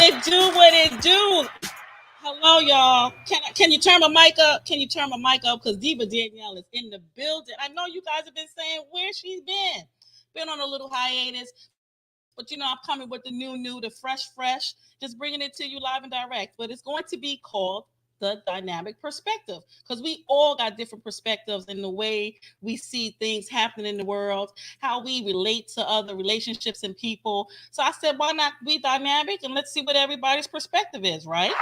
it do? What it do? Hello, y'all. Can you turn my mic up? Can you turn my mic up? Because Diva Danielle is in the building. I know you guys have been saying where she's been. Been on a little hiatus, but I'm coming with the new, the fresh, just bringing it to you live and direct. But it's going to be called the dynamic perspective because we all got different perspectives in the way we see things happening in the world, how we relate to other relationships and people. So I said, why not be dynamic and let's see what everybody's perspective is, right?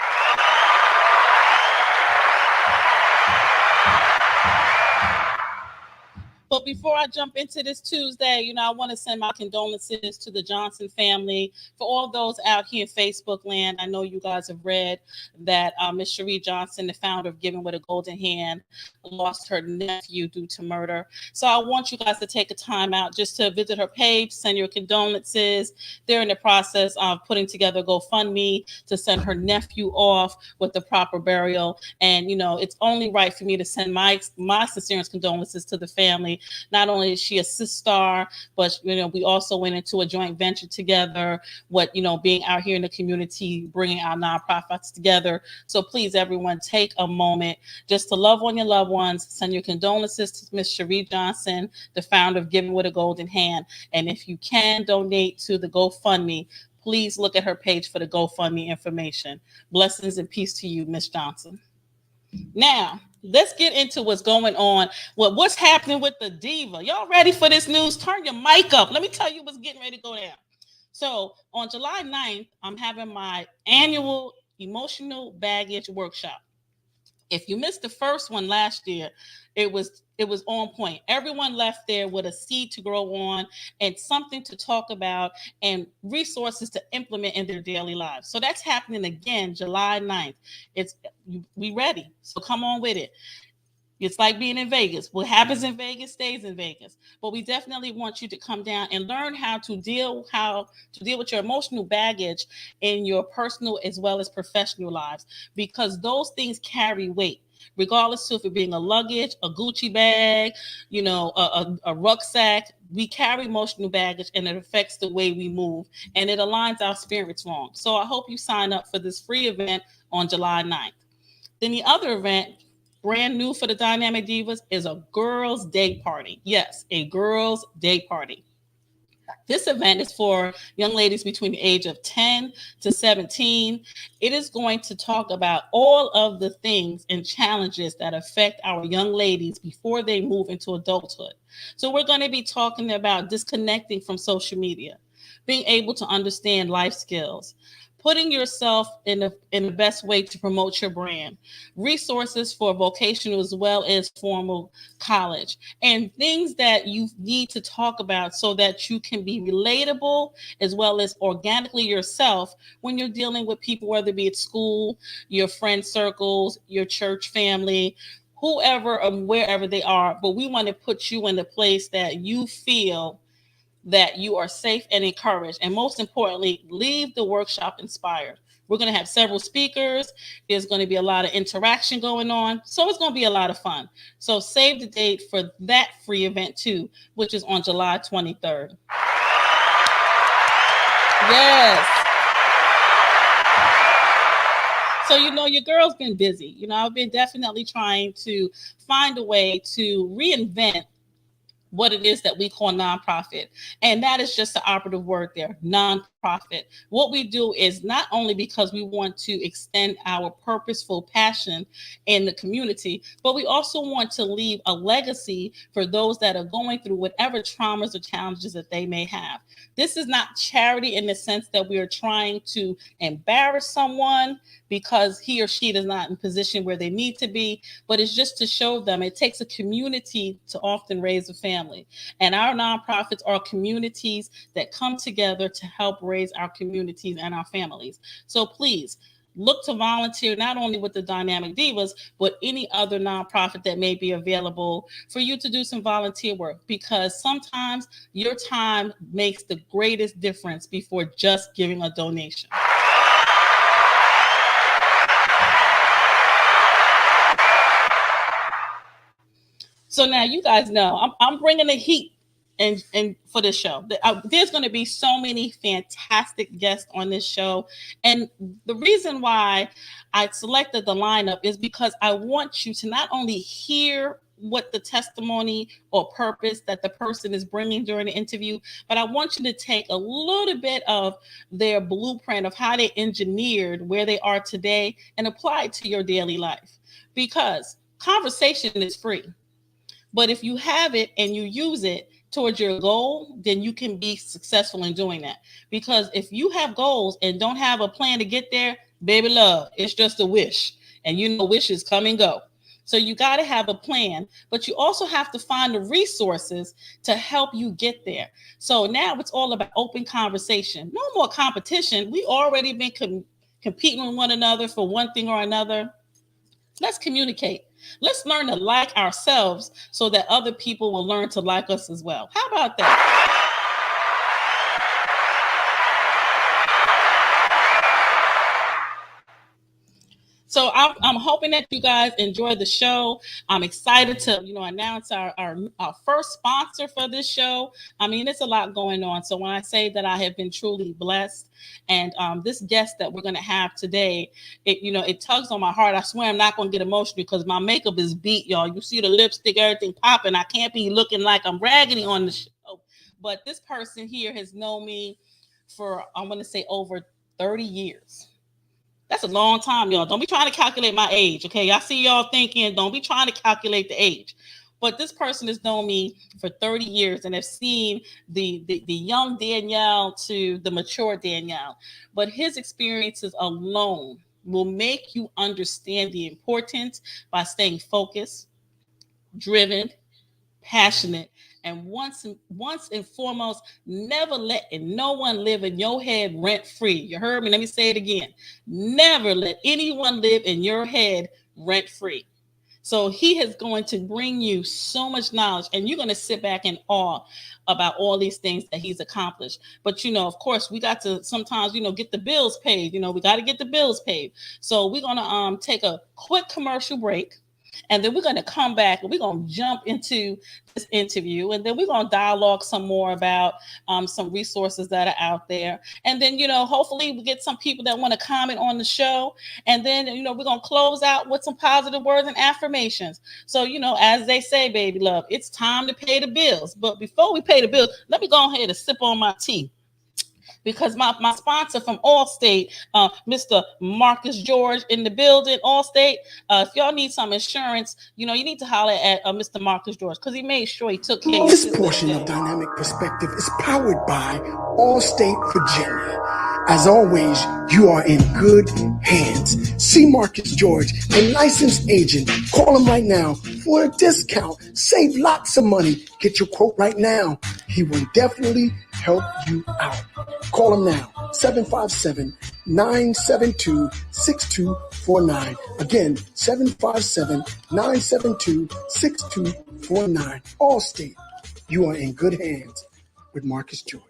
But before I jump into this Tuesday, I want to send my condolences to the Johnson family. For all those out here in Facebook land, I know you guys have read that Miss Cherie Johnson, the founder of Giving with a Golden Hand, lost her nephew due to murder. So I want you guys to take a time out just to visit her page, send your condolences. They're in the process of putting together GoFundMe to send her nephew off with the proper burial. And, it's only right for me to send my sincerest condolences to the family. Not only is she a sister, but we also went into a joint venture together. Being out here in the community, bringing our nonprofits together. So please, everyone, take a moment just to love on your loved ones. Send your condolences to Miss Cherie Johnson, the founder of Giving with a Golden Hand. And if you can donate to the GoFundMe, please look at her page for the GoFundMe information. Blessings and peace to you, Miss Johnson. Now, let's get into what's going on. What's happening with the diva? Y'all ready for this news? Turn your mic up. Let me tell you what's getting ready to go down. So on July 9th, I'm having my annual emotional baggage workshop. If you missed the first one last year, it was on point. Everyone left there with a seed to grow on and something to talk about and resources to implement in their daily lives. So that's happening again July 9th. We ready. So come on with it. It's like being in Vegas. What happens in Vegas stays in Vegas. But we definitely want you to come down and learn how to deal with your emotional baggage in your personal as well as professional lives, because those things carry weight. Regardless of it being a luggage, a Gucci bag, a rucksack, we carry emotional baggage and it affects the way we move and it aligns our spirits wrong. So I hope you sign up for this free event on July 9th. Then the other event, brand new for the Dynamic Divas, is a girls' day party. Yes, a girls' day party. This event is for young ladies between the age of 10 to 17. It is going to talk about all of the things and challenges that affect our young ladies before they move into adulthood. So we're going to be talking about disconnecting from social media, being able to understand life skills, putting yourself in the best way to promote your brand, resources for vocational as well as formal college, and things that you need to talk about so that you can be relatable as well as organically yourself when you're dealing with people, whether it be at school, your friend circles, your church family, whoever or wherever they are. But we want to put you in the place that you feel that you are safe and encouraged. And most importantly, leave the workshop inspired. We're going to have several speakers. There's going to be a lot of interaction going on. So it's going to be a lot of fun. So save the date for that free event too, which is on July 23rd. Yes. So, your girl's been busy. I've been definitely trying to find a way to reinvent what it is that we call nonprofit. And that is just the operative word there, nonprofit. What we do is not only because we want to extend our purposeful passion in the community, but we also want to leave a legacy for those that are going through whatever traumas or challenges that they may have. This is not charity in the sense that we are trying to embarrass someone because he or she is not in position where they need to be, but it's just to show them it takes a community to often raise a family. And our nonprofits are communities that come together to help raise our communities and our families. So please look to volunteer not only with the Dynamic Divas, but any other nonprofit that may be available for you to do some volunteer work, because sometimes your time makes the greatest difference before just giving a donation. So now you guys know I'm bringing the heat and for this show. There's going to be so many fantastic guests on this show, and the reason why I selected the lineup is because I want you to not only hear what the testimony or purpose that the person is bringing during the interview, but I want you to take a little bit of their blueprint of how they engineered where they are today and apply it to your daily life. Because conversation is free, but if you have it and you use it towards your goal, then you can be successful in doing that. Because if you have goals and don't have a plan to get there, baby love, it's just a wish. And you know wishes come and go. So you got to have a plan, but you also have to find the resources to help you get there. So now it's all about open conversation. No more competition. We already been competing with one another for one thing or another. Let's communicate. Let's learn to like ourselves so that other people will learn to like us as well. How about that? So I'm hoping that you guys enjoy the show. I'm excited to, announce our first sponsor for this show. I mean, it's a lot going on. So when I say that I have been truly blessed, and this guest that we're going to have today, it tugs on my heart. I swear I'm not going to get emotional because my makeup is beat, y'all. You see the lipstick, everything popping. I can't be looking like I'm raggedy on the show. But this person here has known me for, I'm going to say, over 30 years. That's a long time, y'all. Don't be trying to calculate my age, okay? I see y'all thinking, don't be trying to calculate the age. But this person has known me for 30 years and have seen the young Danielle to the mature Danielle. But his experiences alone will make you understand the importance by staying focused, driven, passionate, and once and foremost, never letting no one live in your head rent free. You heard me? Let me say it again. Never let anyone live in your head rent free. So he is going to bring you so much knowledge, and you're going to sit back in awe about all these things that he's accomplished. But, of course, we got to sometimes, get the bills paid. We got to get the bills paid. So we're going to take a quick commercial break. And then we're going to come back and we're going to jump into this interview. And then we're going to dialogue some more about some resources that are out there. And then, hopefully we get some people that want to comment on the show. And then, we're going to close out with some positive words and affirmations. So, as they say, baby love, it's time to pay the bills. But before we pay the bills, let me go ahead and sip on my tea. Because my sponsor from Allstate, Mr. Marcus George in the building, Allstate. If y'all need some insurance, you need to holler at Mr. Marcus George because he made sure he took care of this portion of Dynamic Perspective is powered by Allstate Virginia. As always, you are in good hands. See Marcus George, a licensed agent. Call him right now for a discount. Save lots of money. Get your quote right now. He will definitely help you out. Call him now, 757-972-6249. Again, 757-972-6249. Allstate, you are in good hands with Marcus George.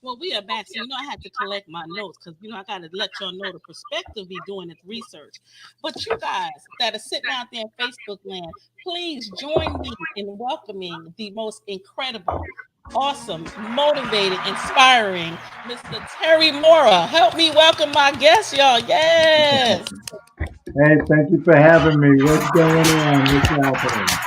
Well, we are back. So, I had to collect my notes because, I got to let y'all know the perspective be doing this research. But you guys that are sitting out there in Facebook land, please join me in welcoming the most incredible, awesome, motivating, inspiring Mr. Terry Mora. Help me welcome my guest, y'all. Yes. Hey, thank you for having me. What's going on? What's happening? Hey.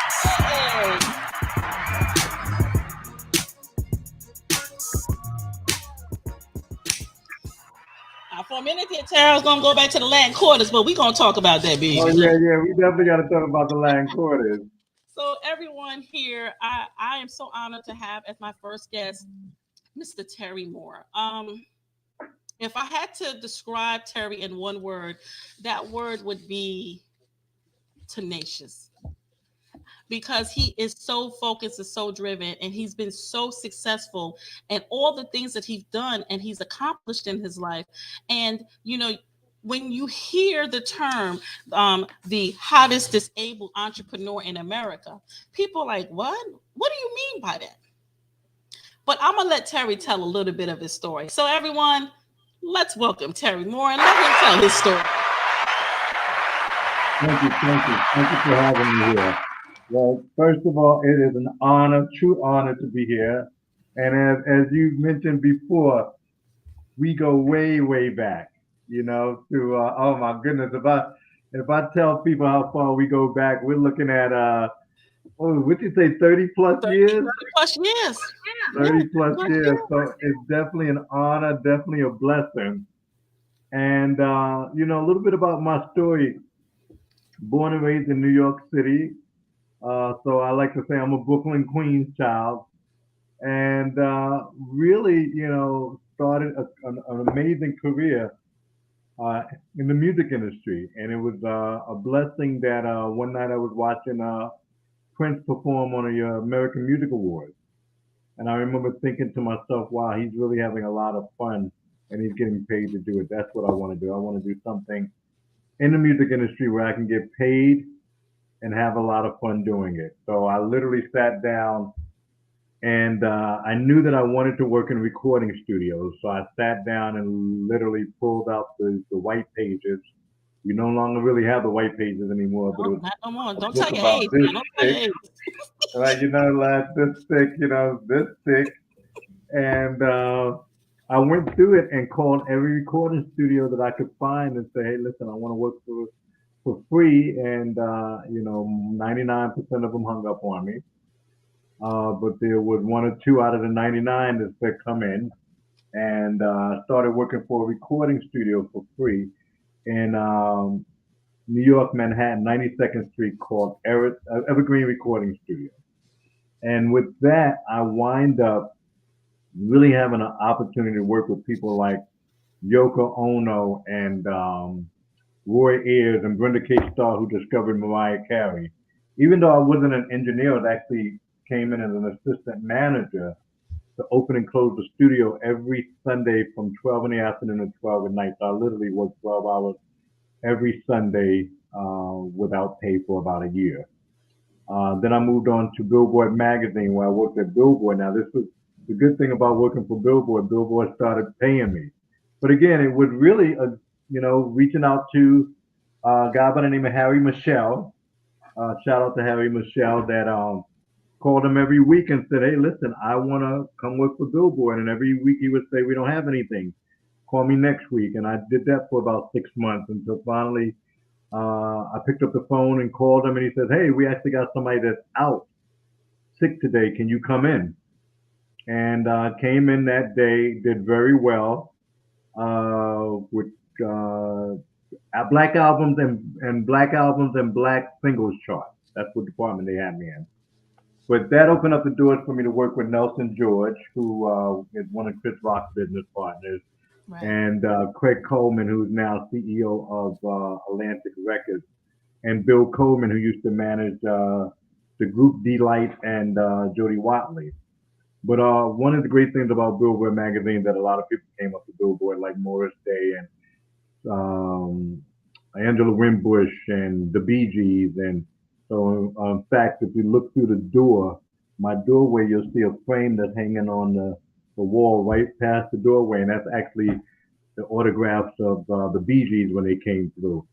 For a minute here, Tara's going to go back to the land quarters, but we're going to talk about that, baby. Oh, yeah. We definitely got to talk about the land quarters. So everyone here, I am so honored to have as my first guest, Mr. Terry Mora. If I had to describe Terry in one word, that word would be tenacious. Because he is so focused and so driven, and he's been so successful in all the things that he's done and he's accomplished in his life. And, when you hear the term, the hottest disabled entrepreneur in America, people are like, what? What do you mean by that? But I'm going to let Terry tell a little bit of his story. So everyone, Let's welcome Terry Moore and let him tell his story. Thank you, thank you for having me here. Well, first of all, it is an honor, true honor to be here. And as you mentioned before, we go way, way back. To oh my goodness, if I tell people how far we go back, we're looking at would you say 30 plus 30, years? 30 plus years. 30 plus Yeah. years. So it's definitely an honor, definitely a blessing. And a little bit about my story. Born and raised in New York City. So I like to say I'm a Brooklyn Queens child. And really, started an amazing career in the music industry. And it was a blessing that one night I was watching Prince perform on the American Music Awards. And I remember thinking to myself, wow, he's really having a lot of fun and he's getting paid to do it. That's what I want to do. I want to do something in the music industry where I can get paid and have a lot of fun doing it. So I literally sat down and I knew that I wanted to work in recording studios. So I sat down and literally pulled out the white pages. We no longer really have the white pages anymore, but it was Not no more. Don't book tell your about age. this Man. Don't tell your thick. age. Like, like this thick, this thick. And I went through it and called every recording studio that I could find and say, hey, listen, I want to work for free. And, 99% of them hung up on me. But there was one or two out of the 99 that said come in. And started working for a recording studio for free in New York, Manhattan, 92nd Street, called Evergreen Recording Studio. And with that, I wind up really having an opportunity to work with people like Yoko Ono and Roy Ayers and Brenda K. Starr, who discovered Mariah Carey. Even though I wasn't an engineer, I actually came in as an assistant manager to open and close the studio every Sunday from 12 in the afternoon to 12 at night. So I literally worked 12 hours every Sunday without pay for about a year. Then I moved on to Billboard magazine where I worked at Billboard. Now this was the good thing about working for Billboard. Billboard started paying me, but again, it was really reaching out to a guy by the name of Harry Michelle. Shout out to Harry Michelle that called him every week and said, hey, listen, I want to come work for Billboard. And every week he would say, we don't have anything. Call me next week. And I did that for about 6 months until finally I picked up the phone and called him and he said, hey, we actually got somebody that's out sick today. Can you come in? And came in that day, did very well with black albums and black singles chart. That's what department they had me in. But that opened up the doors for me to work with Nelson George, who is one of Chris Rock's business partners, right. And Craig Coleman, who's now CEO of Atlantic Records, and Bill Coleman, who used to manage the group D-Light and Jody Watley. But one of the great things about Billboard magazine that a lot of people came up to Billboard, like Morris Day and Angela Winbush and the Bee Gees. And so, in fact, if you look through the door, my doorway, you'll see a frame that's hanging on the wall right past the doorway. And that's actually the autographs of the Bee Gees when they came through.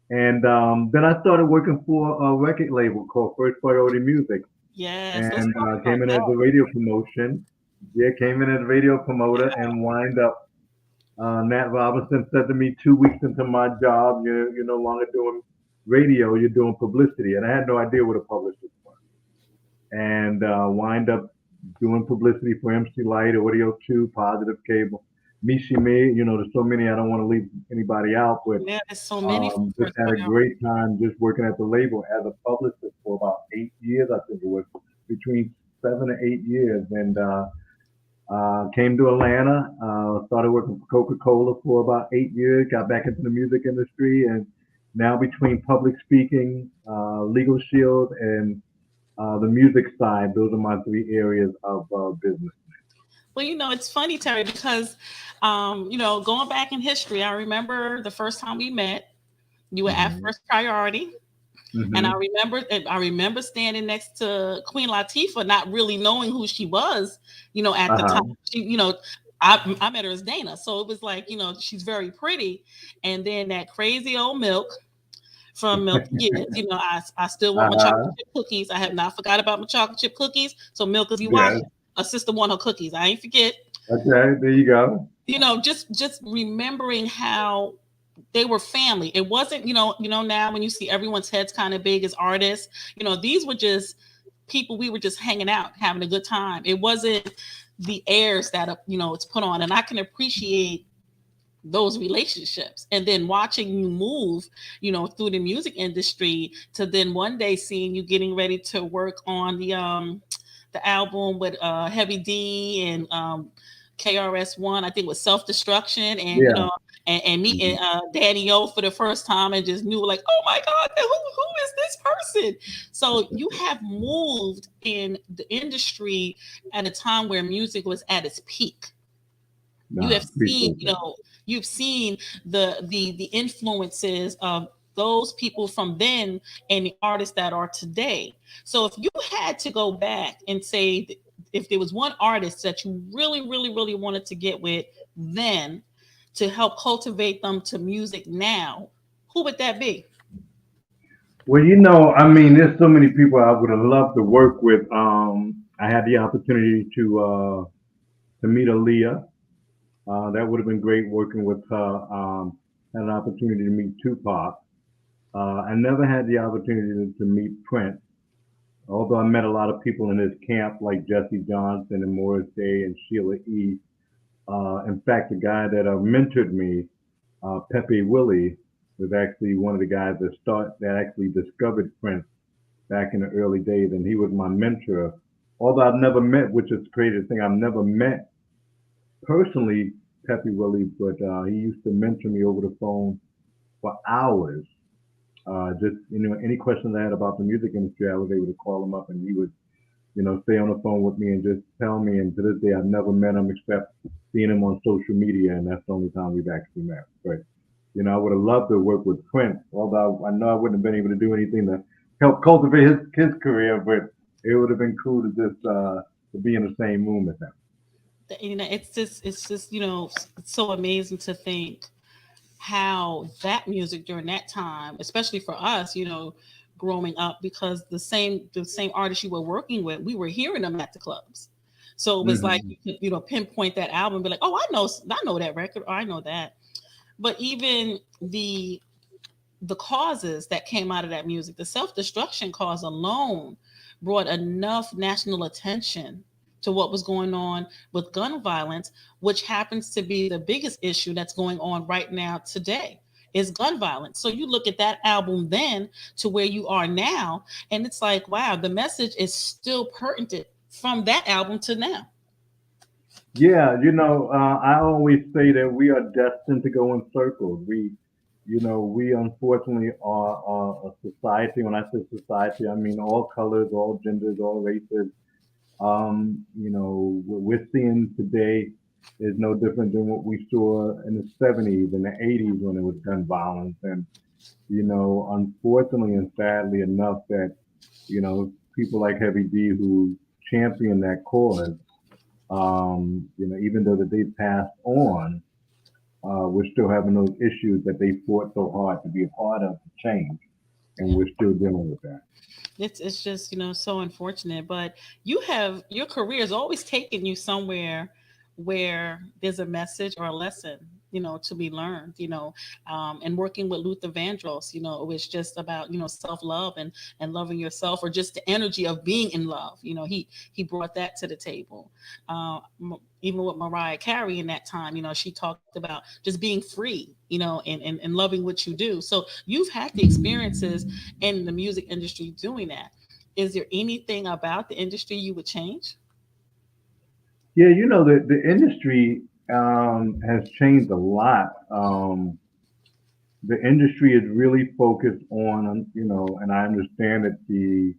And then I started working for a record label called First Priority Music. Yes. And came in as a radio promotion. Yeah, came in as a radio promoter and wind up. Nat Robinson said to me 2 weeks into my job, you're no longer doing radio, you're doing publicity. And I had no idea what a publicist was. And wind up doing publicity for MC Light, Audio 2, Positive Cable, Mishime. There's so many, I don't want to leave anybody out, but yeah, there's so many. Just had a great time just working at the label as a publicist for about 8 years. I think it was between 7 to 8 years. And came to Atlanta, started working for Coca-Cola for about 8 years, got back into the music industry, and now between public speaking, Legal Shield, and the music side, those are my 3 areas of business. Well, it's funny, Terry, because, going back in history, I remember the first time we met, you were at First Priority. Mm-hmm. And I remember standing next to Queen Latifah, not really knowing who she was, at the time. She, I met her as Dana, so it was like, you know, she's very pretty, and then that crazy old Milk from Milk Kids. You know, I still want my chocolate chip cookies. I have not forgot about my chocolate chip cookies. So Milk, if you watch, a sister want her cookies. I ain't forget. Okay, there you go. You know, just remembering how they were family. It wasn't, you know, now when you see everyone's heads kind of big as artists, you know, these were just people, we were just hanging out, having a good time. It wasn't the airs that, you know, it's put on. And I can appreciate those relationships, and then watching you move, you know, through the music industry to then one day seeing you getting ready to work on the album with Heavy D and KRS-One, I think, with Self Destruction, and you know, and meeting Danny O for the first time, and just knew like, oh my God, who is this person? So you have moved in the industry at a time where music was at its peak. You have seen, you know, you've seen the influences of those people from then and the artists that are today. So if you had to go back and say, if there was one artist that you really, really, really wanted to get with then to help cultivate them to music now, who would that be? Well, you know, I mean, there's so many people I would have loved to work with. I had the opportunity to meet Aaliyah. That would have been great working with her. Had an opportunity to meet Tupac. I never had the opportunity to meet Prince, although I met a lot of people in his camp like Jesse Johnson and Morris Day and Sheila E. In fact, the guy that mentored me, Pepe Willie, was actually one of the guys that actually discovered Prince back in the early days, and he was my mentor. Although I've never met, which is the craziest thing, I've never met personally Pepe Willie, but he used to mentor me over the phone for hours. Just, you know, any questions I had about the music industry, I was able to call him up, and he would, you know, stay on the phone with me and just tell me. And to this day, I've never met him except seeing him on social media, and that's the only time we've actually met. But you know, I would have loved to work with Prince, although I know I wouldn't have been able to do anything to help cultivate his career. But it would have been cool to just to be in the same room with him. You know, it's just, you know, it's so amazing to think how that music during that time, especially for us, you know, growing up, because the same artists you were working with, we were hearing them at the clubs. So it was like, you could, you know, pinpoint that album, be like, oh, I know that record, or I know that. But even the causes that came out of that music, the self-destruction cause alone brought enough national attention to what was going on with gun violence, which happens to be the biggest issue that's going on right now today is gun violence. So you look at that album then to where you are now, and it's like, wow, the message is still pertinent from that album to now. Yeah, you know, I always say that we are destined to go in circles. You know, we unfortunately are a society. When I say society, I mean all colors, all genders, all races. You know, what we're seeing today is no different than what we saw in the 70s and the 80s when it was gun violence. And, you know, unfortunately and sadly enough that, you know, people like Heavy D who champion that cause, you know, even though that they passed on, we're still having those issues that they fought so hard to be a part of to change. And we're still dealing with that. It's just, you know, so unfortunate, but your career has always taken you somewhere where there's a message or a lesson, you know, to be learned, you know. And working with Luther Vandross, you know, it was just about, you know, self-love and loving yourself, or just the energy of being in love. You know, he brought that to the table. Even with Mariah Carey in that time, you know, she talked about just being free, you know, and loving what you do. So you've had the experiences in the music industry doing that. Is there anything about the industry you would change? Yeah, you know, the industry has changed a lot. The industry is really focused on, you know, and I understand that the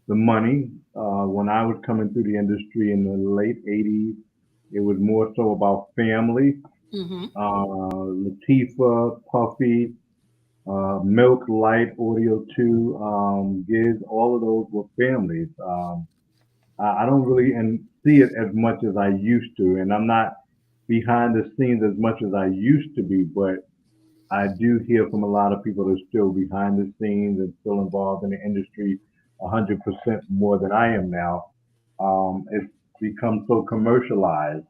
money. When I was coming through the industry in the late '80s, it was more so about family. Mm-hmm. Latifah, Puffy, Milk, Light, Audio 2, Giz, all of those were families. I don't really and see it as much as I used to, and I'm not behind the scenes as much as I used to be, but I do hear from a lot of people that are still behind the scenes and still involved in the industry 100% more than I am now. It's become so commercialized,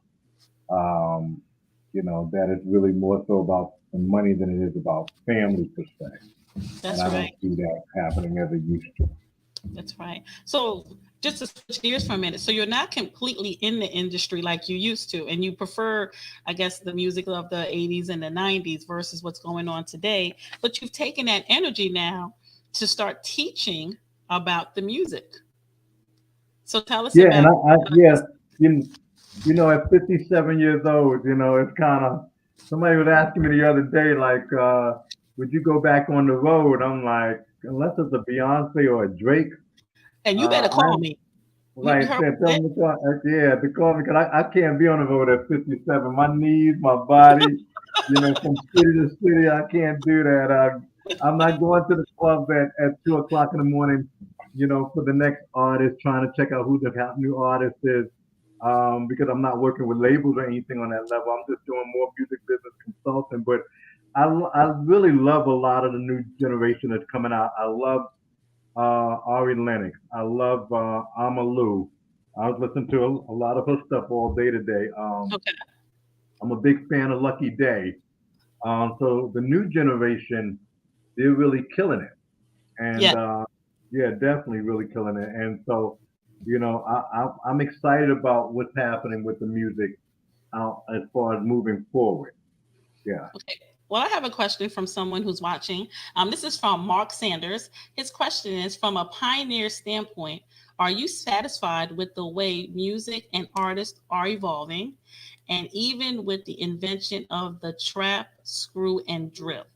um, that it's really more so about the money than it is about family per se. And That's I right. don't see that happening as it used to. That's right. So just to switch gears for a minute, so you're not completely in the industry like you used to, and you prefer, I guess, the music of the 80s and the 90s versus what's going on today. But you've taken that energy now to start teaching about the music. So tell us Yeah, and about yeah, you, at 57 years old, it's kind of, somebody was asking me the other day, like, would you go back on the road? I'm like, unless it's a Beyonce or a Drake, and you better call I'm me. You like, heard said, what I tell me, yeah, to call me, because I can't be on the road at 57. My knees, my body, from city to city, I can't do that. I'm not going to the club at 2 o'clock in the morning, for the next artist, trying to check out who the hot new artist is, because I'm not working with labels or anything on that level. I'm just doing more music business consulting. But I really love a lot of the new generation that's coming out. I love Ari Lennox. I love Amalu. I was listening to a lot of her stuff all day today. okay. I'm a big fan of Lucky Day. So the new generation, they're really killing it. And Yeah. yeah, definitely really killing it. And so, I'm excited about what's happening with the music as far as moving forward. Yeah. Okay. Well, I have a question from someone who's watching. This is from Mark Sanders. His question is, from a pioneer standpoint, are you satisfied with the way music and artists are evolving, and even with the invention of the trap, screw, and drill?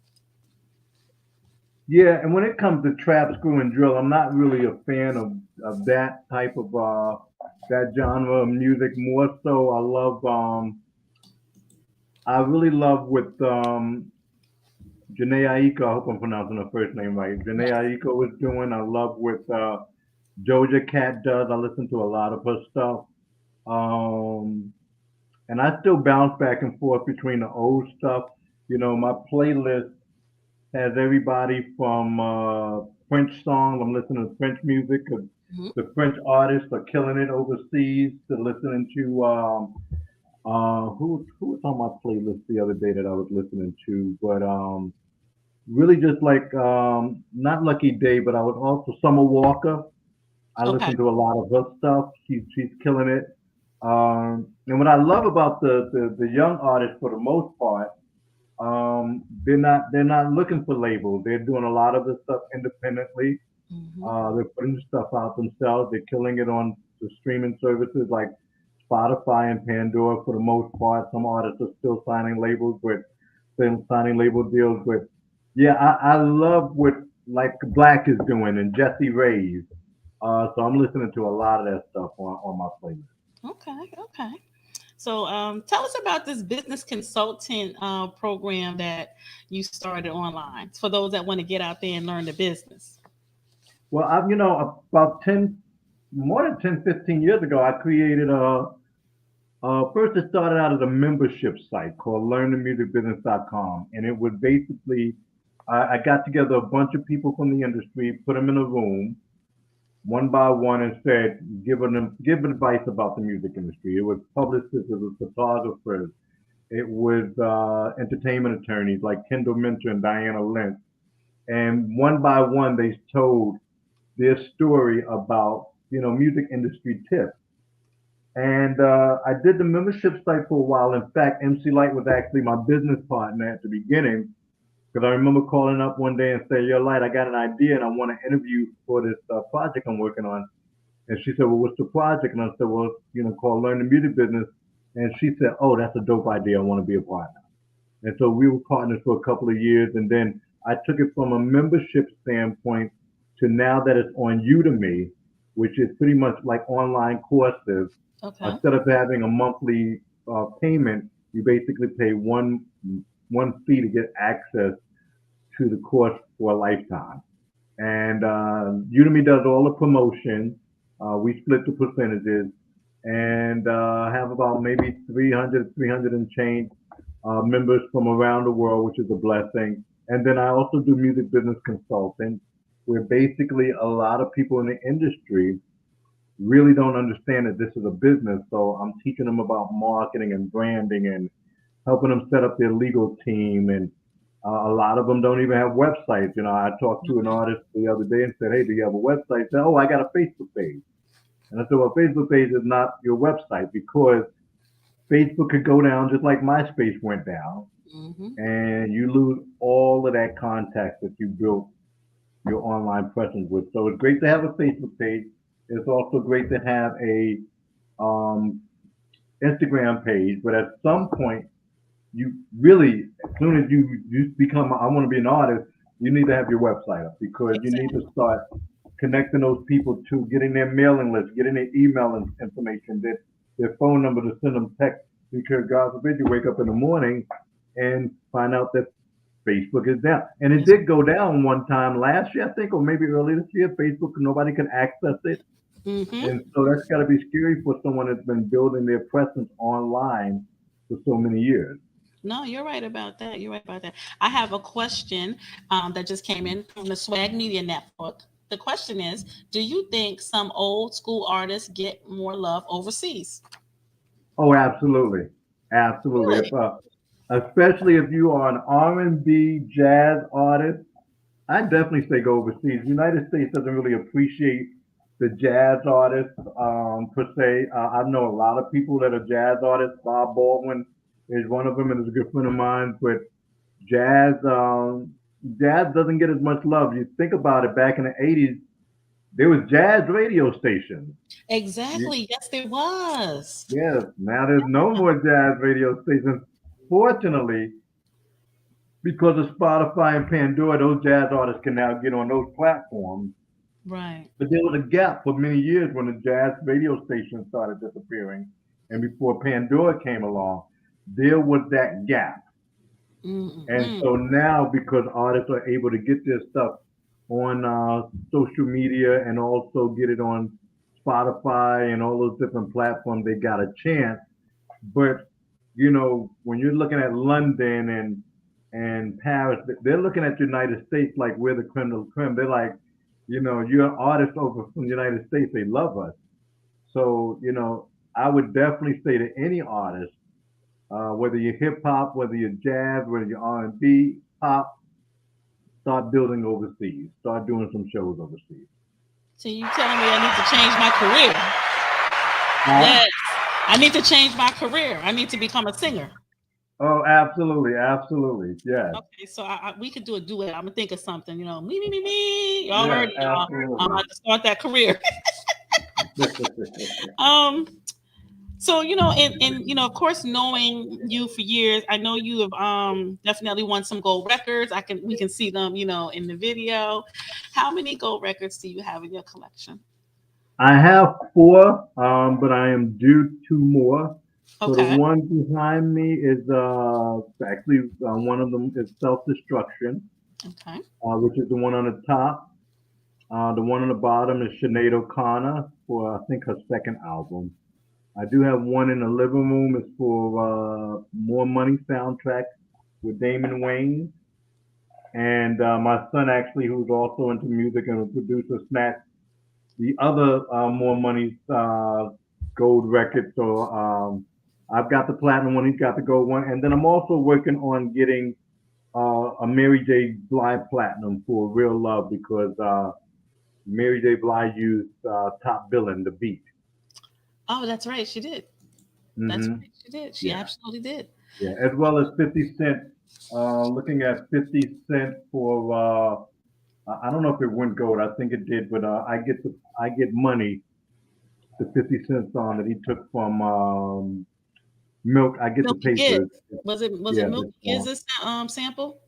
Yeah, and when it comes to trap, screw, and drill, I'm not really a fan of that type of that genre of music. More so, I really love what Janae Aiko. I hope I'm pronouncing her first name right. Janae Yes. Aiko was doing. I love what Doja Cat does. I listen to a lot of her stuff. Um, and I still bounce back and forth between the old stuff. My playlist has everybody from French songs. I'm listening to French music because Mhm. the French artists are killing it overseas. To listening to who was on my playlist the other day that I was listening to, but really just like not Lucky Day, but I was also Summer Walker. I Okay. listen to a lot of her stuff. She's killing it. And what I love about the young artists for the most part, they're not looking for labels. They're doing a lot of the stuff independently. Mhm. They're putting stuff out themselves. They're killing it on the streaming services like Spotify and Pandora for the most part. Some artists are still signing labels, but still signing label deals. But yeah, I love what like Black is doing and Jesse Reyes. So I'm listening to a lot of that stuff on my playlist. Okay. Okay. So tell us about this business consultant program that you started online for those that want to get out there and learn the business. Well, about 10, more than 10, 15 years ago, I created first it started out as a membership site called learnthemusicbusiness.com. And it was basically, I got together a bunch of people from the industry, put them in a room, one by one, and said, give advice about the music industry. It was publicists, it was photographers, it was entertainment attorneys like Kendall Minter and Diana Lynch. And one by one, they told their story about, music industry tips. And I did the membership site for a while. In fact, MC Light was actually my business partner at the beginning because I remember calling up one day and saying, "Yo, Light, I got an idea and I want to interview for this project I'm working on." And she said, "Well, what's the project?" And I said, "Well, called Learn the Music Business." And she said, "Oh, that's a dope idea. I want to be a partner." And so we were partners for a couple of years. And then I took it from a membership standpoint to now that it's on Udemy, which is pretty much like online courses. Okay. Instead of having a monthly payment, you basically pay one fee to get access to the course for a lifetime. And Udemy does all the promotion. We split the percentages, and have about maybe 300 and change members from around the world, which is a blessing. And then I also do music business consulting, where basically a lot of people in the industry really don't understand that this is a business. So I'm teaching them about marketing and branding and helping them set up their legal team. And a lot of them don't even have websites. You know, I talked to an artist the other day and said, "Hey, do you have a website?" He said, "Oh, I got a Facebook page." And I said, "Well, Facebook page is not your website because Facebook could go down just like MySpace went down, Mm-hmm. and you lose all of that contact that you built your online presence with. So it's great to have a Facebook page. It's also great to have a um, Instagram page, but at some point, you really, as soon as you become, I want to be an artist, you need to have your website up because you need Exactly. to start connecting those people to getting their mailing list, getting their email information, their phone number to send them text. Because God forbid you wake up in the morning and find out that Facebook is down. And it did go down one time last year, I think, or maybe early this year. Facebook, nobody could access it. Mm-hmm. And so that's got to be scary for someone that's been building their presence online for so many years. No, you're right about that. You're right about that. I have a question that just came in from the Swag Media Network. The question is, do you think some old school artists get more love overseas? Oh, absolutely, absolutely. Really? If especially if you are an R&B jazz artist, I definitely say go overseas. The United States doesn't really appreciate the jazz artists per se. I know a lot of people that are jazz artists. Bob Baldwin is one of them, and is a good friend of mine. But jazz, jazz doesn't get as much love. You think about it. Back in the '80s, there was jazz radio stations. Exactly. Yes, there was. Yes, now there's no more jazz radio stations. Fortunately, because of Spotify and Pandora, those jazz artists can now get on those platforms. Right. But there was a gap for many years when the jazz radio stations started disappearing. And before Pandora came along, there was that gap. And Mm-mm. so now, because artists are able to get their stuff on social media and also get it on Spotify and all those different platforms, they got a chance. But you know, when you're looking at London and Paris, they're looking at the United States like we're the creme de la creme. They're like, you know, you're an artist over from the United States. They love us. So, you know, I would definitely say to any artist, whether you're hip hop, whether you're jazz, whether you're R&B, pop, start building overseas. Start doing some shows overseas. So you telling me I need to change my career? Huh? Yes. I need to change my career. I need to become a singer. Oh, absolutely, absolutely, yes, Okay, so we could do a duet. I'm gonna think of something. Me. Y'all yes, heard it, y'all. I'm absolutely. about to start that career. um. So of course, knowing you for years, I know you have definitely won some gold records. We can see them, in the video. How many gold records do you have in your collection? I have four, but I am due two more. So the Okay. one behind me is actually one of them is Self Destruction, Okay. which is the one on the top. The one on the bottom is Sinead O'Connor for I think her second album. I do have one in the living room. It's for More Money soundtrack with Damon Wayne. And my son, actually, who's also into music and a producer, snatched the other More Money gold record. So I've got the platinum one. He's got the gold one. And then I'm also working on getting a Mary J. Blige platinum for Real Love because Mary J. Blige used Top Billin', the beat. Oh, that's right. She did. That's Hmm. right. She did. She Yeah. absolutely did. Yeah, as well as 50 Cent. Looking at 50 Cent for I don't know if it went gold. I think it did, but I get money. The 50 Cent song that he took from Milk. I get the Milky Gibbs. papers. Was it Yeah, this Milky song. Gibbs' sample?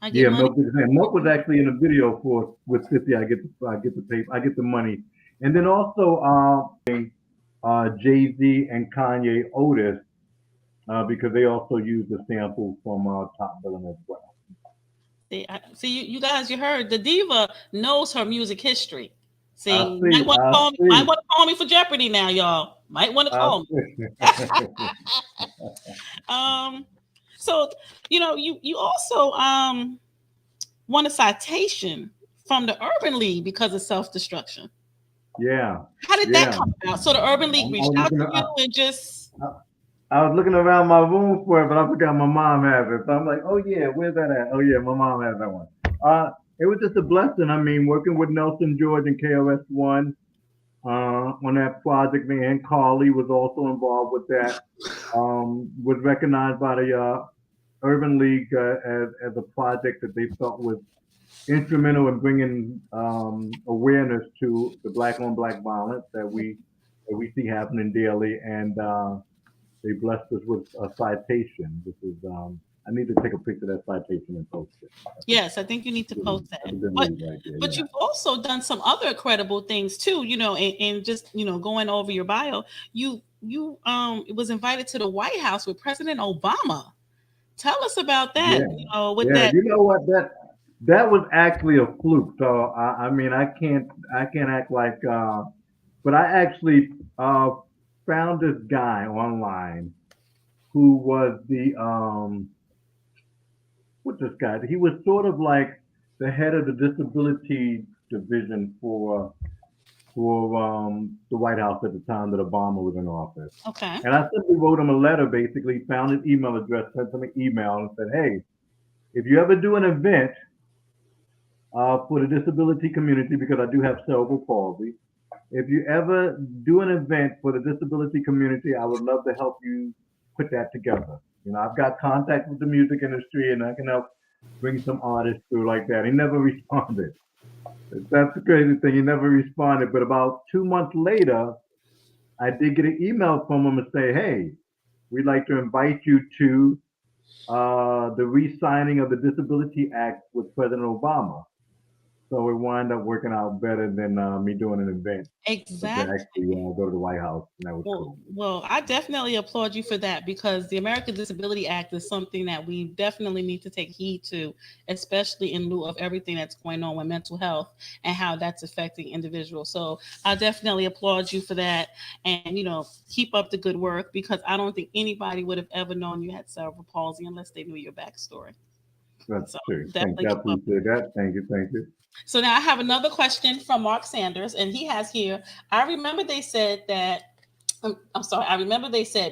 I get Yeah, money. Milk. Milk was actually in the video for with 50. I get the paper. I get the money, and then also Jay Z and Kanye Otis because they also use the sample from Top Billing as well. See, you guys, you heard the diva knows her music history. See, see. might want to call me for Jeopardy now, y'all. Might want to call me. So you also won a citation from the Urban League because of self-destruction. Yeah. How did that come about? So the Urban League reached out to you and just. I was looking around my room for it, but I forgot my mom has it. So I'm like, oh yeah, where's that at? Oh yeah, my mom has that one. It was just a blessing. I mean, working with Nelson George and KRS-One on that project, me and Carly was also involved with that. Was recognized by the Urban League as a project that they thought was instrumental in bringing awareness to the black-on-black violence that we see happening daily, and they blessed us with a citation. This is I need to take a picture of that citation and post it. Yes, I think you need to post that. But you've also done some other incredible things too. And just going over your bio, you was invited to the White House with President Obama. Tell us about that. Yeah. You know what, that was actually a fluke. So I mean, I can't act like. But I actually found this guy online who was the what's this guy? He was sort of like the head of the disability division for the White House at the time that Obama was in office. Okay. And I simply wrote him a letter, basically found his email address, sent him an email, and said, hey, if you ever do an event for the disability community, because I do have cerebral palsy, if you ever do an event for the disability community, I would love to help you put that together. I've got contact with the music industry and I can help bring some artists through like that. He never responded. That's the crazy thing. He never responded. But about 2 months later, I did get an email from him and say, hey, we'd like to invite you to the re-signing of the Disability Act with President Obama. So it wound up working out better than me doing an event. Exactly. Actually, go to the White House, and that was cool. Well, I definitely applaud you for that, because the American Disability Act is something that we definitely need to take heed to, especially in lieu of everything that's going on with mental health and how that's affecting individuals. So I definitely applaud you for that, and keep up the good work, because I don't think anybody would have ever known you had cerebral palsy unless they knew your backstory. That's true. Thank you. So now I have another question from Mark Sanders, and he has here, I remember they said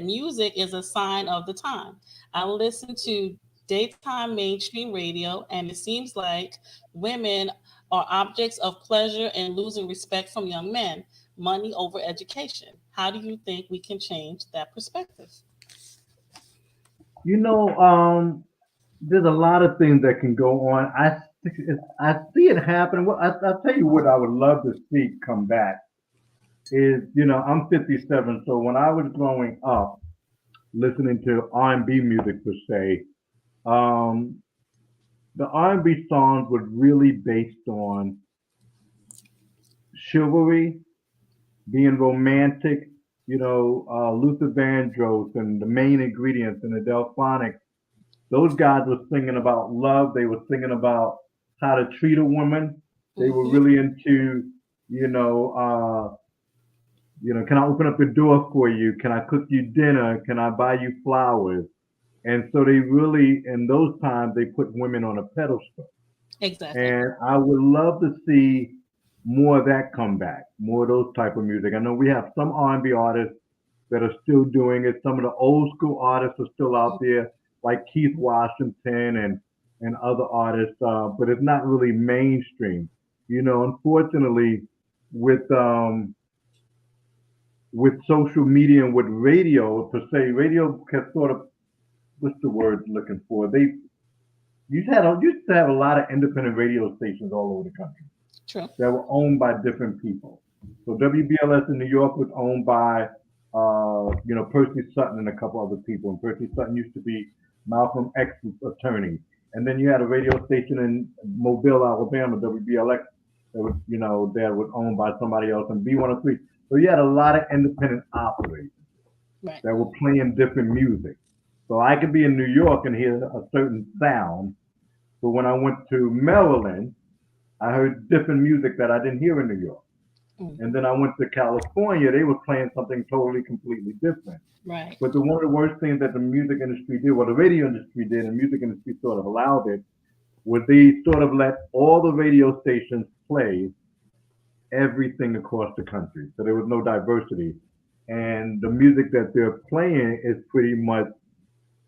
music is a sign of the time. I listen to daytime mainstream radio, and it seems like women are objects of pleasure and losing respect from young men, money over education. How do you think we can change that perspective? There's a lot of things that can go on. I see it happen. Well, I'll tell you what I would love to see come back is, I'm 57. So when I was growing up, listening to R&B music per se, the R&B songs were really based on chivalry, being romantic, Luther Vandross and the Main Ingredients and the Delphonics. Those guys were singing about love. They were singing about how to treat a woman. They were really into, can I open up the door for you? Can I cook you dinner? Can I buy you flowers? And so they really, in those times, they put women on a pedestal. Exactly. And I would love to see more of that come back, more of those type of music. I know we have some R&B artists that are still doing it. Some of the old school artists are still out there, like Keith Washington and other artists, but it's not really mainstream. Unfortunately, with social media and with radio, per se, radio has sort of, what's the word looking for? They used to have a lot of independent radio stations all over the country. True. That were owned by different people. So WBLS in New York was owned by Percy Sutton and a couple other people. And Percy Sutton used to be Malcolm X's attorney. And then you had a radio station in Mobile, Alabama, WBLX, that was owned by somebody else, and B103. So you had a lot of independent operators that were playing different music. So I could be in New York and hear a certain sound, but when I went to Maryland, I heard different music that I didn't hear in New York. Mm. And then I went to California, they were playing something totally, completely different. Right. But one of the worst things that the music industry did, well, the radio industry did, and the music industry sort of allowed it, was they sort of let all the radio stations play everything across the country. So there was no diversity. And the music that they're playing is pretty much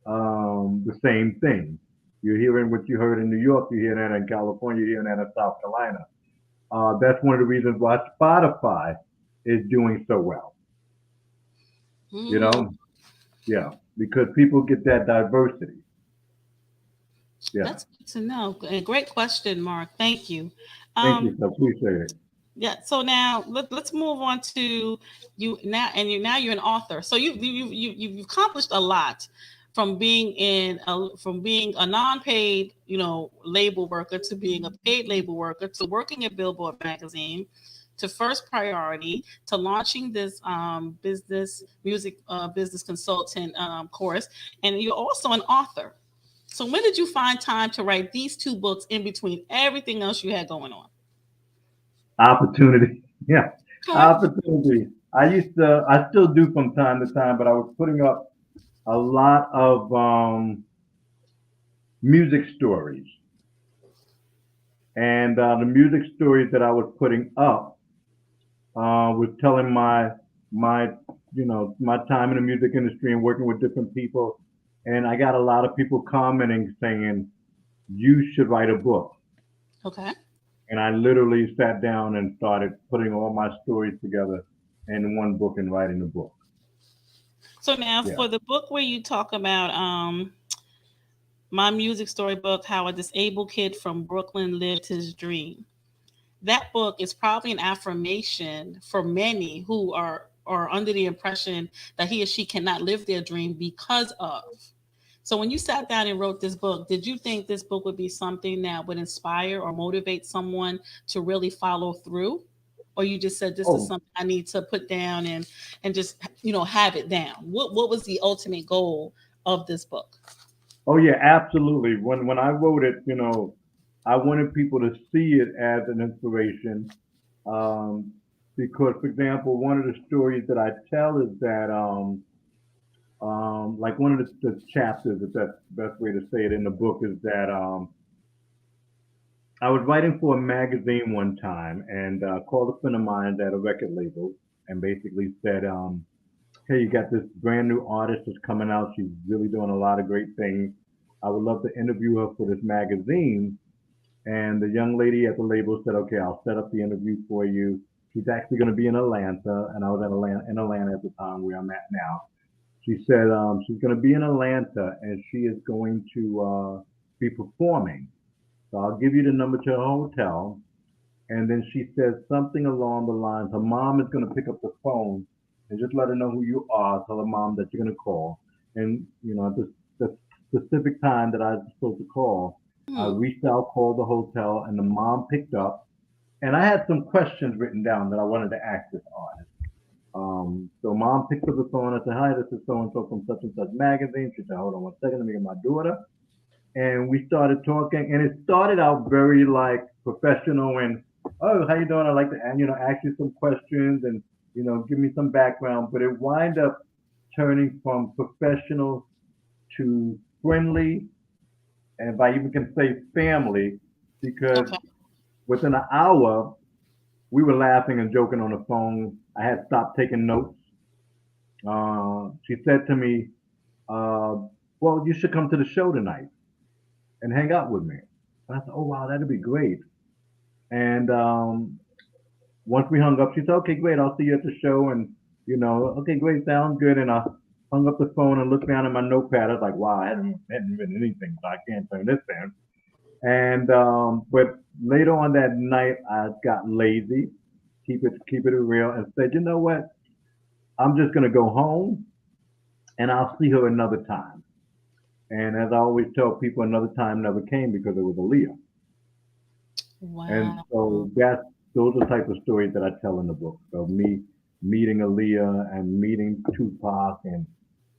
the same thing. You're hearing what you heard in New York, you hear that in California, you hear that in South Carolina. That's one of the reasons why Spotify is doing so well. You Mm. know, yeah, because people get that diversity. Yeah, That's good to know. A great question, Mark. Thank you. thank you. Um, So appreciate it. yeah. So now let's move on to you now, and now you're an author. So you've accomplished a lot from being a non-paid label worker to being a paid label worker to working at Billboard magazine to First Priority to launching this business consultant course, and you're also an author. So when did you find time to write these two books in between everything else you had going on? Opportunity. Yeah, Okay. opportunity. I still do from time to time, but I was putting up a lot of music stories. And the music stories that I was putting up was telling my my time in the music industry and working with different people. And I got a lot of people commenting saying, you should write a book. Okay. And I literally sat down and started putting all my stories together in one book and writing the book. So now Yeah. for the book where you talk about my music storybook, how a disabled kid from Brooklyn lived his dream. That book is probably an affirmation for many who are under the impression that he or she cannot live their dream because of. So when you sat down and wrote this book, did you think this book would be something that would inspire or motivate someone to really follow through? Or you just said this is Oh, something I need to put down and just have it down. What was the ultimate goal of this book? oh yeah, absolutely. When I wrote it, I wanted people to see it as an inspiration. Um, because, for example, one of the stories that I tell is that, like one of the chapters, if that's the best way to say it in the book, is that I was writing for a magazine one time and called a friend of mine at a record label and basically said, hey, you got this brand new artist that's coming out. She's really doing a lot of great things. I would love to interview her for this magazine. And the young lady at the label said, okay, I'll set up the interview for you. She's actually going to be in Atlanta. And I was in Atlanta at the time where I'm at now. She said she's going to be in Atlanta and she is going to be performing. So I'll give you the number to her hotel. And then she says something along the lines, her mom is going to pick up the phone and just let her know who you are. Tell her mom that you're going to call. And, at the specific time that I was supposed to call, I Hmm. reached out, called the hotel, and the mom picked up. And I had some questions written down that I wanted to ask this artist. So mom picked up the phone and said, hi, this is so and so from such and such magazine. She said, hold on one second, let me get my daughter. And we started talking, and it started out very like professional and, oh, how you doing? I'd like to, ask you some questions and, give me some background. But it wind up turning from professional to friendly, and if I even can say family, because Okay. within an hour, we were laughing and joking on the phone. I had stopped taking notes. She said to me, uh, well, you should come to the show tonight and hang out with me. And I said, oh, wow, that'd be great. And once we hung up, she said, okay, great. I'll see you at the show. And, okay, great. Sounds good. And I hung up the phone and looked down at my notepad. I was like, wow, I hadn't written anything, so I can't turn this in. And, but later on that night, I got lazy, keep it real, and said, you know what? I'm just going to go home and I'll see her another time. And as I always tell people, another time never came because it was Aaliyah. And Wow. so those are the type of stories that I tell in the book. So me meeting Aaliyah and meeting Tupac and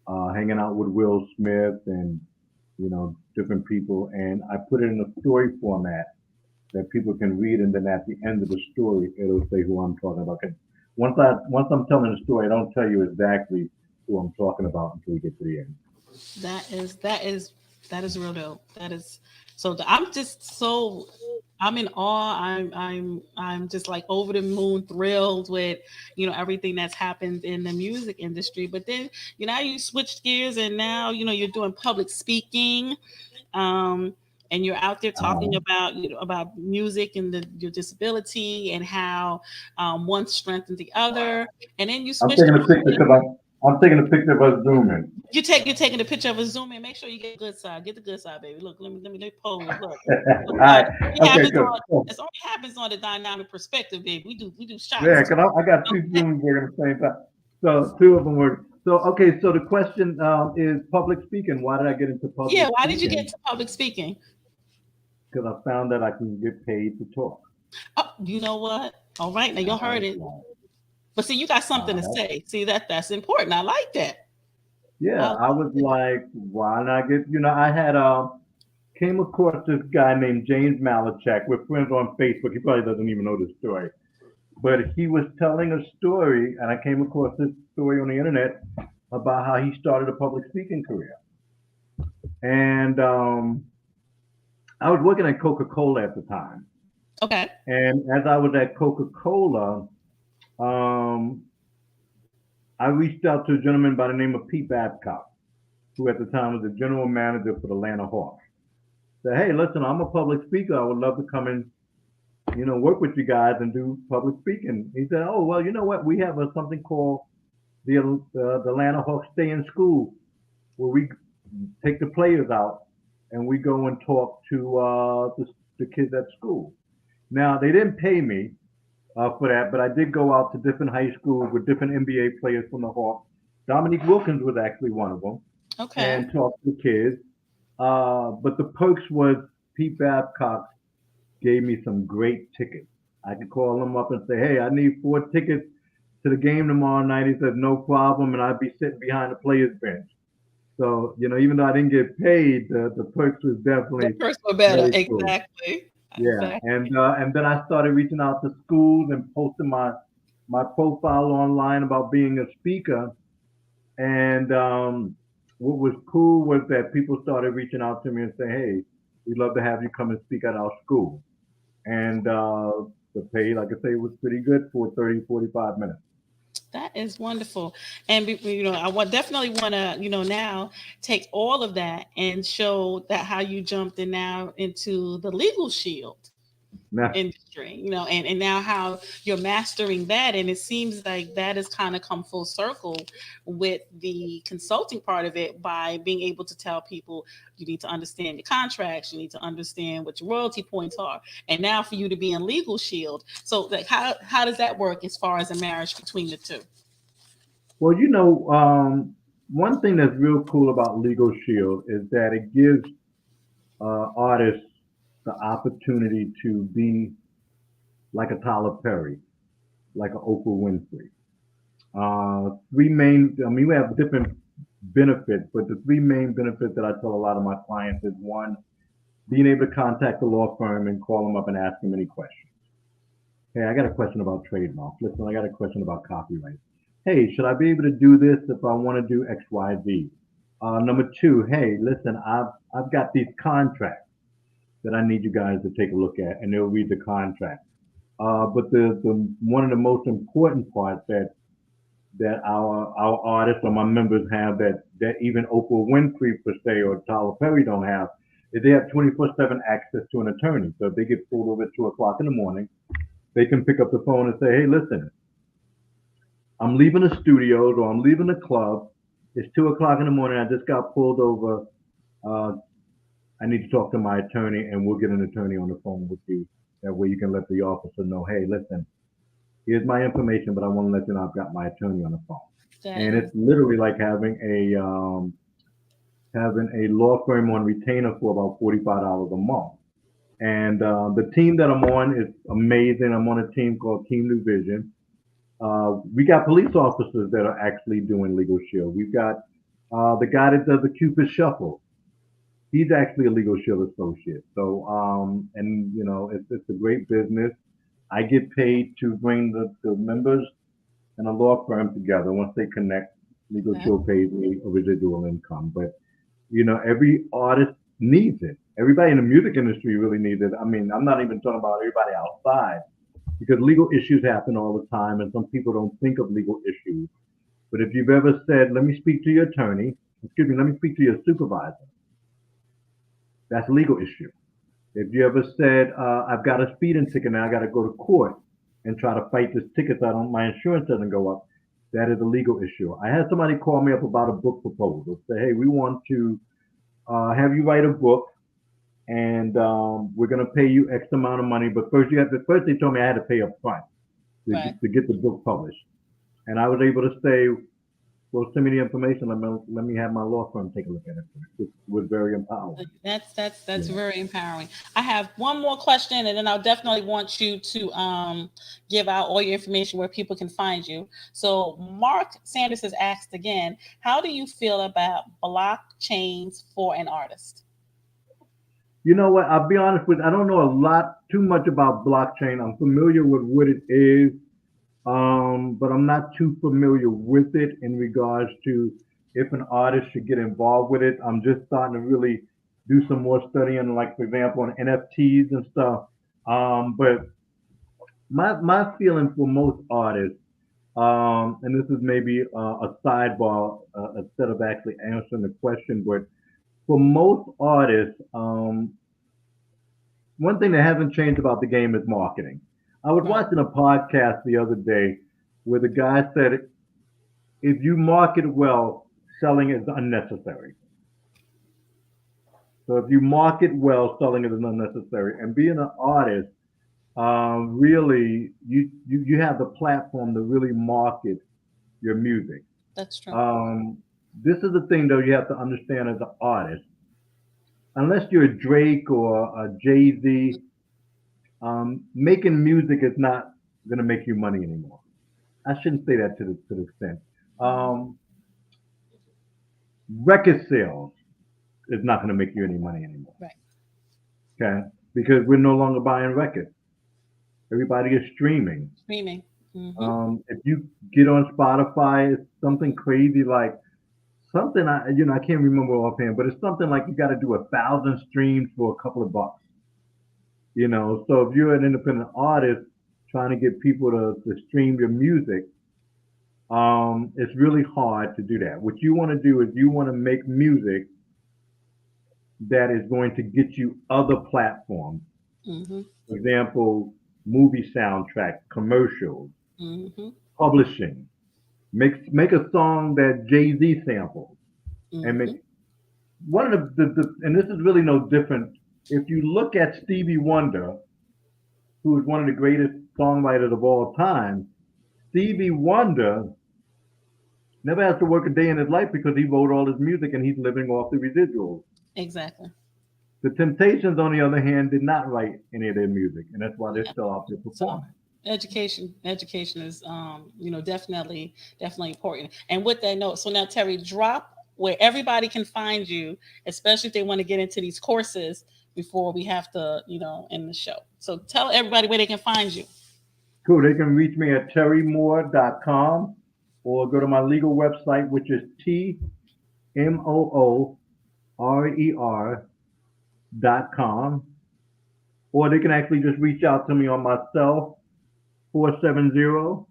hanging out with Will Smith and different people. And I put it in a story format that people can read, and then at the end of the story, it'll say who I'm talking about. 'Cause once I'm telling the story, I don't tell you exactly who I'm talking about until we get to the end. That is that is that is real dope. That is so. I'm just so I'm in awe. I'm just like over the moon, thrilled with everything that's happened in the music industry. But then you switched gears and now you're doing public speaking. Um, and you're out there talking Uh, about about music and your disability and how one strengthened the other. And then you I'm switched taking a picture gears. because I'm taking a picture of us zooming. You're taking a picture of a zoom in. Make sure you get the good side. Get the good side, baby. Look, let me pose. Look, All look. right. It Okay, happens good. on. Cool. It only happens on the dynamic perspective, baby. We do Yeah, shots. because I got two Okay. zooms working at the same time. So two of them work. So okay, so the question is public speaking. Why did I get into public Yeah. Why did you get speaking? into public speaking? Because I found that I can get paid to talk. Oh, you know what? All right, now you I heard was it. like, But see, you got something to uh, say. See that's important. I like that. yeah, I I was like, why not get? I had came across this guy named James Malachek. We're friends on Facebook. He probably doesn't even know this story, but he was telling a story, and I came across this story on the internet about how he started a public speaking career. And I was working at Coca Cola at the time. okay. And as I was at Coca Cola, um, I reached out to a gentleman by the name of Pete Babcock, who at the time was the general manager for the Atlanta Hawks. Said, hey, listen, I'm a public speaker. I would love to come and, work with you guys and do public speaking. He said, oh, well, you know what? We have something called the Atlanta Hawks Stay in School, where we take the players out and we go and talk to the kids at school. Now, they didn't pay me for that, but I did go out to different high schools with different NBA players from the Hawks. Dominique Wilkins was actually one of them, Okay. and talked to the kids. But the perks was Pete Babcock gave me some great tickets. I could call him up and say, hey, I need 4 tickets to the game tomorrow night. He said, no problem. And I'd be sitting behind the players bench. So, even though I didn't get paid, the perks was The definitely first were better. very cool. Exactly. Yeah, Exactly. and then I started reaching out to schools and posting my profile online about being a speaker. And what was cool was that people started reaching out to me and say, "Hey, we'd love to have you come and speak at our school." And the pay, like I say, was pretty good for 30, 45 minutes. That is wonderful, and I definitely want to now take all of that and show that how you jumped in now into the legal shield Now, industry, and now how you're mastering that. And it seems like that has kind of come full circle with the consulting part of it by being able to tell people you need to understand your contracts, you need to understand what your royalty points are. And now for you to be in legal shield. So like how does that work as far as a marriage between the two? well, one thing that's real cool about Legal Shield is that it gives artists the opportunity to be like a Tyler Perry, like a Oprah Winfrey. I mean, we have different benefits, but the three main benefits that I tell a lot of my clients is one, being able to contact the law firm and call them up and ask them any questions. Hey, I got a question about trademark. Listen, I got a question about copyright. Hey, should I be able to do this if I want to do X, Y, Z? Number two, hey, listen, I've got these contracts that I need you guys to take a look at, and they'll read the contract. But the one of the most important parts that our artists or my members have that even Oprah Winfrey per se or Tyler Perry don't have is they have 24/7 access to an attorney. So if they get pulled over at 2 o'clock in the morning, they can pick up the phone and say, "Hey, listen, I'm leaving the studios or I'm leaving the club. It's 2 o'clock in the morning. I just got pulled over. Uh, I need to talk to my attorney, and we'll get an attorney on the phone with you. That way, you can let the officer know, hey, listen, here's my information, but I want to let you know I've got my attorney on the phone." That And is it's literally like having a law firm on retainer for about $45 a month. And the team that I'm on is amazing. I'm on a team called Team New Vision. We got police officers that are actually doing Legal Shield. We've got the guy that does the Cupid Shuffle. He's actually a Legal Shield associate. So, and you know, it's a great business. I get paid to bring the members and a law firm together. Once they connect, Legal Okay. Shield pays me a residual income. But you know, every artist needs it. Everybody in the music industry really needs it. I mean, I'm not even talking about everybody outside because legal issues happen all the time, and some people don't think of legal issues. But if you've ever said, "Let me speak to your attorney," excuse me, "Let me speak to your supervisor," that's a legal issue. If you ever said, "I've got a speeding ticket and I got to go to court and try to fight this ticket so my insurance doesn't go up," that is a legal issue. I had somebody call me up about a book proposal. Say, "Hey, we want to have you write a book, and we're going to pay you X amount of money, but first you have to." First, they told me I had to pay up front Right. to get the book published, and I was able to say, "Well, send me the information. Let me have my law firm take a look at it." It was very empowering. That's Yeah. very empowering. I have one more question, and then I'll definitely want you to give out all your information where people can find you. So Mark Sanders has asked again, how do you feel about blockchains for an artist? You know what? I'll be honest with you. I don't know a lot too much about blockchain. I'm familiar with what it is, but I'm not too familiar with it in regards to if an artist should get involved with it. I'm just starting to really do some more studying, like for example, on NFTs and stuff. But my feeling for most artists, and this is maybe a sidebar instead of actually answering the question, but for most artists, one thing that hasn't changed about the game is marketing. I was Right. watching a podcast the other day where the guy said, if you market well, selling is unnecessary. So if you market well, selling is unnecessary. And being an artist, really, you have the platform to really market your music. That's true. Um, this is the thing, though, you have to understand as an artist. Unless you're a Drake or a Jay Z, making music is not going to make you money anymore. I shouldn't say that to the extent. Um, record sales is not going to make you any money anymore. Right. Okay, because we're no longer buying records. Everybody is streaming. Streaming. Hmm. If you get on Spotify, it's something crazy like something I can't remember offhand, but it's something like you got to do 1,000 streams for a couple of bucks. So if you're an independent artist trying to get people to stream your music, it's really hard to do that. What you want to do is you want to make music that is going to get you other platforms. Hmm. For example, movie soundtracks, commercials, Hmm. publishing. Make a song that Jay Z samples, and make Hmm. one of and this is really no different. If you look at Stevie Wonder, who is one of the greatest songwriters of all time, Stevie Wonder never has to work a day in his life because he wrote all his music and he's living off the residuals. Exactly. The Temptations, on the other hand, did not write any of their music, and that's why they're Yeah. still out there So performing. education is definitely important. And with that note, so now Terry, drop where everybody can find you, especially if they want to get into these courses before we have to, end the show. So tell everybody where they can find you. Cool. They can reach me at terrymoore.com or go to my legal website, which is TMOORER.com. Or they can actually just reach out to me on my cell, 470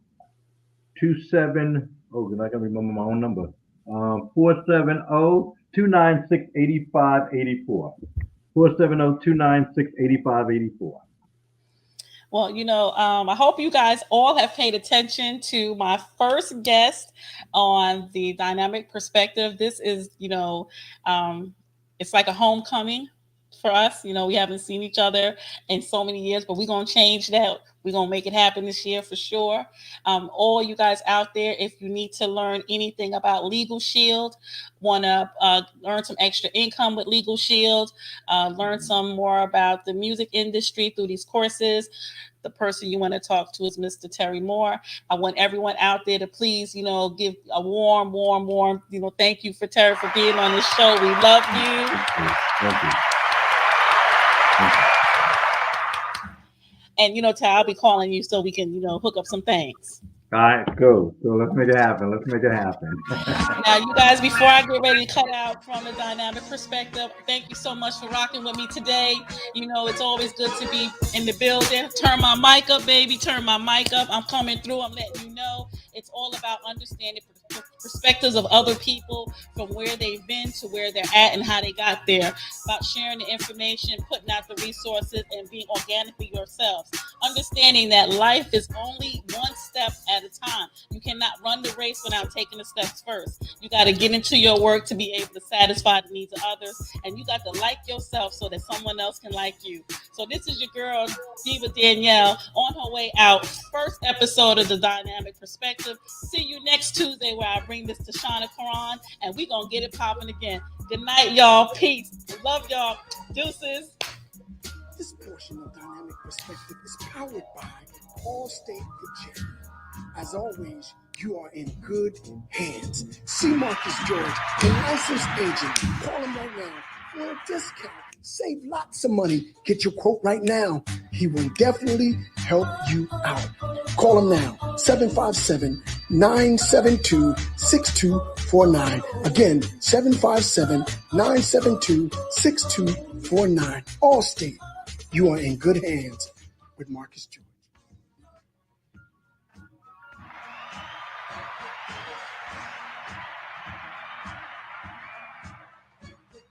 27. Oh, I can remember my own number. 470 296 8584. 470 296 8584. Well, I hope you guys all have paid attention to my first guest on the Dynamic Perspective. This is, it's like a homecoming for us. We haven't seen each other in so many years, but we're going to change that. We're going to make it happen this year for sure. All you guys out there, if you need to learn anything about Legal Shield, want to learn some extra income with Legal Shield, learn some more about the music industry through these courses, the person you want to talk to is Mr. Terry Moore. I want everyone out there to please, give a warm, thank you for Terry for being on this show. We love you. Thank you. And, Terry, I'll be calling you so we can, hook up some things. All right, cool. So let's make it happen. Now, you guys, before I get ready to cut out from a dynamic perspective, thank you so much for rocking with me today. It's always good to be in the building. Turn my mic up, baby. Turn my mic up. I'm coming through. I'm letting you know. It's all about understanding perspectives of other people from where they've been to where they're at and how they got there. About sharing the information, putting out the resources, and being organically yourselves. Understanding that life is only one step at a time. You cannot run the race without taking the steps first. You got to get into your work to be able to satisfy the needs of others, and you got to like yourself so that someone else can like you. So this is your girl, Diva Danielle, on her way out. First episode of The Dynamic Perspective. See you next Tuesday where I bring this to Shana Karan, and we're going to get it popping again. Good night, y'all. Peace. Love y'all. Deuces. This portion of Dynamic Perspective is powered by Allstate Virginia. As always, you are in good hands. See Marcus George, a licensed agent. Call him right now for a discount. Save lots of money. Get your quote right now. He will definitely help you out. Call him now, 757-972-6249. Again, 757-972-6249. Allstate, you are in good hands with Marcus George.